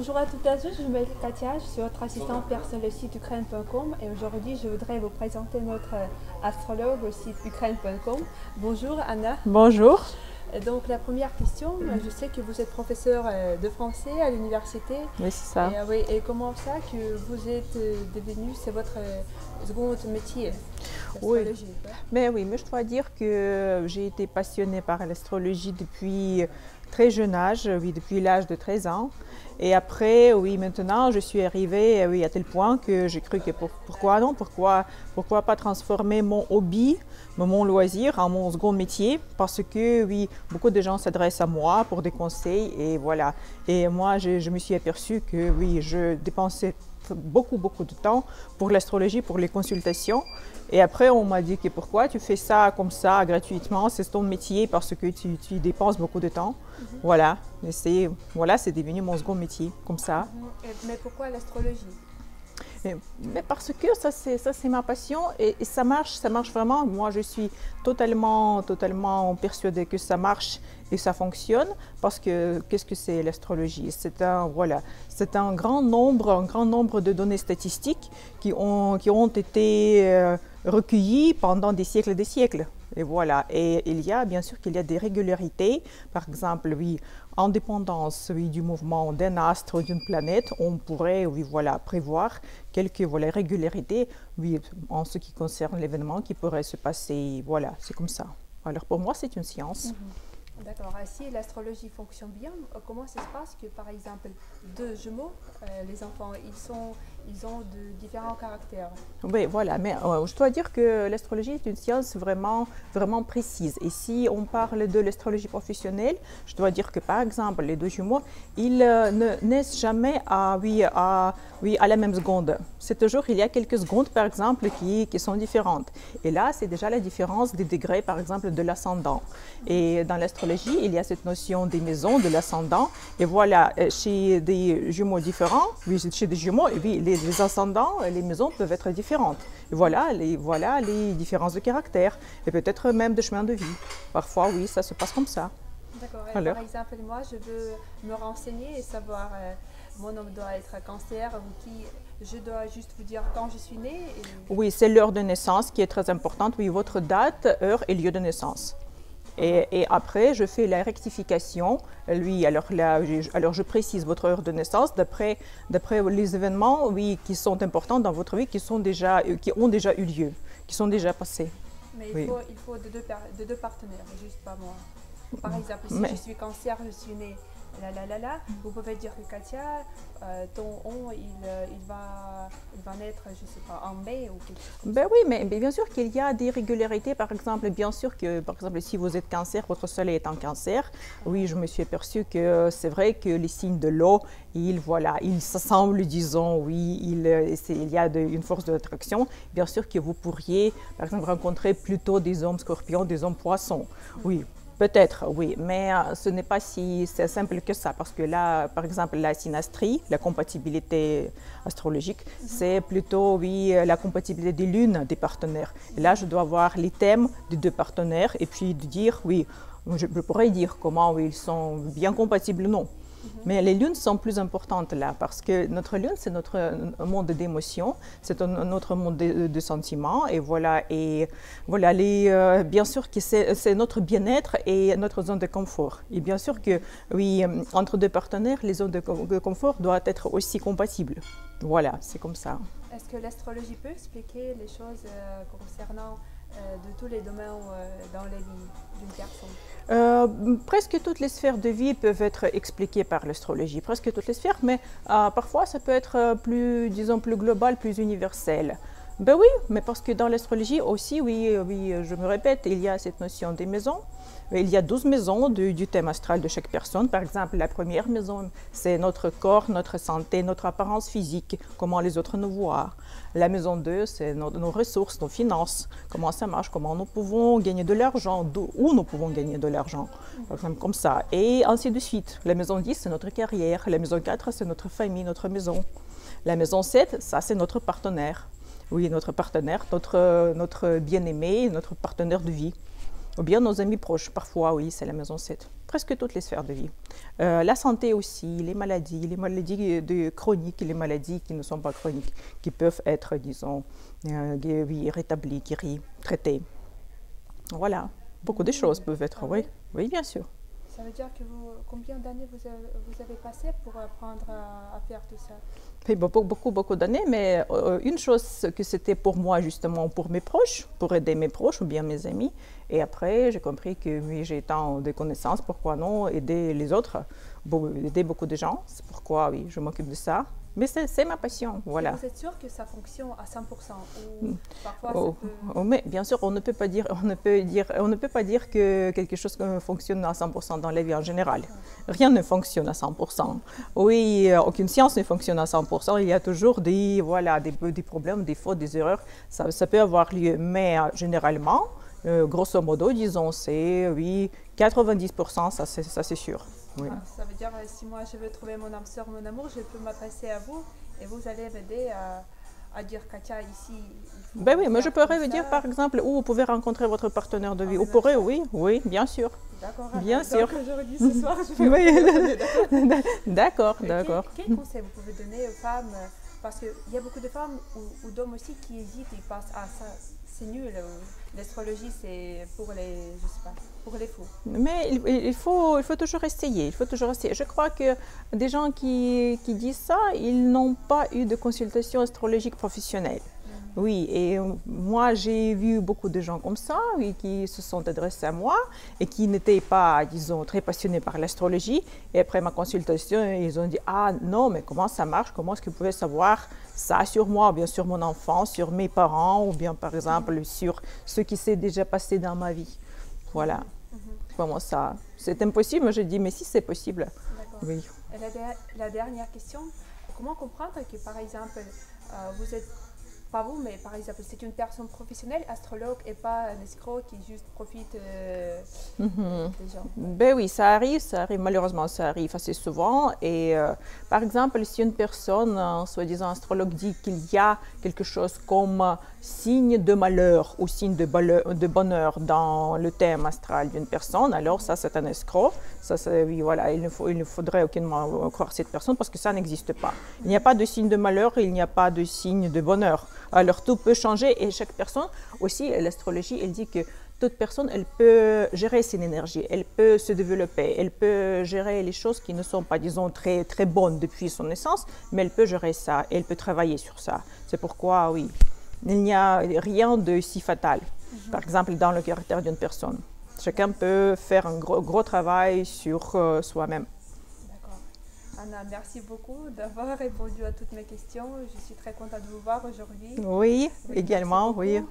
Bonjour à toutes et à tous, je m'appelle Katia, je suis votre assistante personnelle au site ukraine.com et aujourd'hui je voudrais vous présenter notre astrologue au site ukraine.com. Bonjour Anna. Bonjour. Donc la première question, je sais que vous êtes professeur de français à l'université. Oui, c'est ça. Et comment ça que vous êtes devenu, c'est votre second métier, l'astrologie? Oui, mais je dois dire que j'ai été passionnée par l'astrologie depuis très jeune âge, oui, depuis l'âge de 13 ans. Et après, oui, maintenant, je suis arrivée oui, à tel point que j'ai cru que pourquoi non, pourquoi pas transformer mon hobby, mon loisir en mon second métier, parce que oui, beaucoup de gens s'adressent à moi pour des conseils et voilà. Et moi, je me suis aperçue que oui, je dépensais beaucoup de temps pour l'astrologie, pour les consultations. Et après, on m'a dit que pourquoi tu fais ça comme ça gratuitement, c'est ton métier parce que tu dépenses beaucoup de temps. Voilà, c'est devenu mon second métier, comme ça. Mais pourquoi l'astrologie? Mais parce que ça c'est ma passion et ça marche vraiment. Moi je suis totalement persuadée que ça marche et ça fonctionne parce que qu'est-ce que c'est l'astrologie? C'est un grand nombre de données statistiques qui ont été recueillies pendant des siècles et des siècles. Et voilà, et bien sûr qu'il y a des régularités, par exemple, oui, en dépendance oui, du mouvement d'un astre ou d'une planète, on pourrait oui, voilà, prévoir quelques régularités oui, en ce qui concerne l'événement qui pourrait se passer. Voilà, c'est comme ça. Alors pour moi, c'est une science. D'accord. Si l'astrologie fonctionne bien, comment ça se passe que, par exemple, deux jumeaux, les enfants, ils ont de différents caractères? Oui, voilà. Mais je dois dire que l'astrologie est une science vraiment précise. Et si on parle de l'astrologie professionnelle, je dois dire que, par exemple, les deux jumeaux, ils ne naissent jamais à la même seconde. C'est toujours, il y a quelques secondes, par exemple, qui sont différentes. Et là, c'est déjà la différence des degrés, par exemple, de l'ascendant. Et dans l'astrologie, il y a cette notion des maisons, de l'ascendant. Et voilà, chez des jumeaux différents, oui, chez des jumeaux, et oui, les ascendants, les maisons peuvent être différentes. Et voilà les différences de caractère et peut-être même de chemin de vie. Parfois, oui, ça se passe comme ça. D'accord. Par exemple, moi, je veux me renseigner et savoir, mon nom doit être cancer, je dois juste vous dire quand je suis née. Oui, c'est l'heure de naissance qui est très importante. Oui, votre date, heure et lieu de naissance. Et après, je fais la rectification. Alors je précise votre heure de naissance d'après les événements oui, qui sont importants dans votre vie, qui ont déjà eu lieu, qui sont déjà passés. Mais il faut de deux partenaires, juste pas moi. Par exemple, si je suis cancer, je suis née vous pouvez dire que Katia, ton il va naître, je sais pas, en mai ou quelque chose comme ça. Oui, mais bien sûr qu'il y a des régularités. Par exemple, bien sûr que, par exemple, si vous êtes cancer, votre soleil est en cancer. Oui, je me suis aperçue que c'est vrai que les signes de l'eau, ils s'assemblent, disons, oui, il y a une force d'attraction. Bien sûr que vous pourriez, par exemple, rencontrer plutôt des hommes scorpions, des hommes poissons. Oui. Peut-être, oui, mais ce n'est pas si simple que ça, parce que là, par exemple, la synastrie, la compatibilité astrologique, c'est plutôt, oui, la compatibilité des lunes des partenaires. Et là, je dois voir les thèmes des deux partenaires et puis de dire, oui, je pourrais dire comment ils sont bien compatibles ou non. Mais les lunes sont plus importantes là, parce que notre lune, c'est notre monde d'émotions, c'est notre monde de sentiments, et voilà, bien sûr que c'est notre bien-être et notre zone de confort. Et bien sûr que, oui, entre deux partenaires, les zones de confort doivent être aussi compatibles. Voilà, c'est comme ça. Est-ce que l'astrologie peut expliquer les choses concernant de tous les domaines dans la vie d'une personne? Presque toutes les sphères de vie peuvent être expliquées par l'astrologie, presque toutes les sphères, mais parfois ça peut être plus global, plus universel. Ben oui, mais parce que dans l'astrologie aussi, oui, je me répète, il y a cette notion des maisons. Il y a 12 maisons du thème astral de chaque personne. Par exemple, la première maison, c'est notre corps, notre santé, notre apparence physique, comment les autres nous voient. La maison 2, c'est nos ressources, nos finances, comment ça marche, comment nous pouvons gagner de l'argent, où nous pouvons gagner de l'argent, par exemple comme ça. Et ainsi de suite. La maison 10, c'est notre carrière. La maison 4, c'est notre famille, notre maison. La maison 7, ça, c'est notre partenaire. Oui, notre partenaire, notre bien-aimé, notre partenaire de vie. ou bien nos amis proches. Parfois, oui, c'est la maison 7. Presque toutes les sphères de vie. La santé aussi, les maladies chroniques, les maladies qui ne sont pas chroniques, qui peuvent être, disons, rétablies, guéries, traitées. Voilà, beaucoup de choses peuvent être, oui, oui, bien sûr. Ça veut dire que combien d'années vous avez passé pour apprendre à faire tout ça? Oui, beaucoup d'années, mais une chose que c'était pour moi justement pour mes proches, pour aider mes proches ou bien mes amis. Et après, j'ai compris que oui, j'ai tant de connaissances, pourquoi non aider les autres, aider beaucoup de gens. C'est pourquoi oui, je m'occupe de ça. Mais c'est ma passion, voilà. Et vous êtes sûr que ça fonctionne à 100% ou parfois ça peut... Mais bien sûr, on ne peut pas dire que quelque chose fonctionne à 100% dans la vie en général. Rien ne fonctionne à 100%. Oui, aucune science ne fonctionne à 100%. Il y a toujours des problèmes, des fautes, des erreurs. Ça peut avoir lieu, mais généralement, grosso modo, disons, c'est oui, 90%, ça c'est sûr. Oui. Ça veut dire si moi je veux trouver mon âme sœur, mon amour, je peux m'adresser à vous et vous allez m'aider à dire Katia ici. Ben oui, mais je pourrais vous dire par exemple où vous pouvez rencontrer votre partenaire de vie. Vous pourrez, oui, bien sûr. D'accord. Bien sûr. Donc aujourd'hui, ce soir, je vais D'accord. Quel conseil vous pouvez donner aux femmes? Parce qu'il y a beaucoup de femmes ou d'hommes aussi qui hésitent, ils pensent ah ça c'est nul, l'astrologie c'est pour les, je sais pas, pour les fous. Mais il faut toujours essayer, Je crois que des gens qui disent ça, ils n'ont pas eu de consultation astrologique professionnelle. Oui, et moi j'ai vu beaucoup de gens comme ça, oui, qui se sont adressés à moi et qui n'étaient pas, disons, très passionnés par l'astrologie. Et après ma consultation, ils ont dit « Ah non, mais comment ça marche? Comment est-ce que vous pouvez savoir ça sur moi, ou bien sur mon enfant, sur mes parents, ou bien par exemple sur ce qui s'est déjà passé dans ma vie ?» Voilà. Comment ça? C'est impossible? Moi je dis « Mais si c'est possible. » Oui. Et la dernière question, comment comprendre que par exemple, vous êtes pas vous, mais par exemple, c'est une personne professionnelle, astrologue, et pas un escroc qui juste profite des gens. Ben oui, ça arrive, malheureusement, ça arrive assez souvent. Et par exemple, si une personne, soi-disant astrologue, dit qu'il y a quelque chose comme signe de malheur ou signe de bonheur dans le thème astral d'une personne, alors ça, c'est un escroc. Ça, oui, voilà, il ne faudrait aucunement croire cette personne parce que ça n'existe pas. Il n'y a pas de signe de malheur, il n'y a pas de signe de bonheur. Alors tout peut changer et chaque personne, aussi l'astrologie, elle dit que toute personne, elle peut gérer son énergie, elle peut se développer, elle peut gérer les choses qui ne sont pas, disons, très, très bonnes depuis son naissance, mais elle peut gérer ça, elle peut travailler sur ça. C'est pourquoi, oui, il n'y a rien de si fatal, par exemple, dans le caractère d'une personne. Chacun peut faire un gros travail sur soi-même. Anna, merci beaucoup d'avoir répondu à toutes mes questions. Je suis très contente de vous voir aujourd'hui. Oui, également, oui.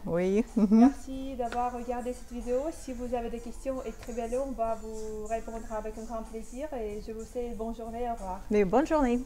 Merci d'avoir regardé cette vidéo. Si vous avez des questions, écrivez-les, on va vous répondre avec un grand plaisir. Et je vous souhaite bonne journée, au revoir. Mais bonne journée.